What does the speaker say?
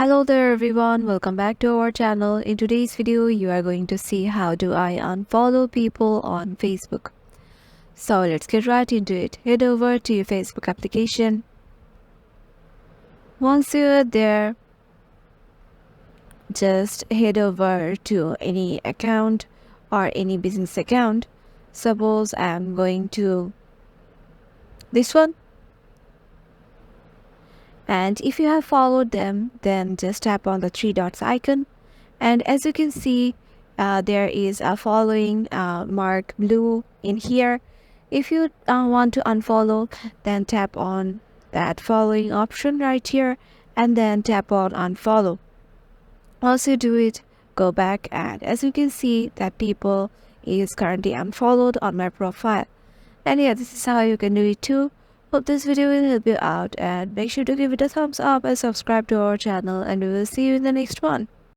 Hello there everyone, welcome back to our channel. In today's video, you are going to see how do I unfollow people on Facebook. So let's get right into it. Head over to your Facebook application. Once you're there, just head over to any account or any business account. Suppose I'm going to this one. And if you have followed them, then just tap on the three dots icon. And as you can see, there is a following mark blue in here. If you want to unfollow, then tap on that following option right here and then tap on unfollow. Once you do it, go back, and as you can see that people is currently unfollowed on my profile. And yeah, this is how you can do it too. Hope this video will help you out, and make sure to give it a thumbs up and subscribe to our channel, and we will see you in the next one.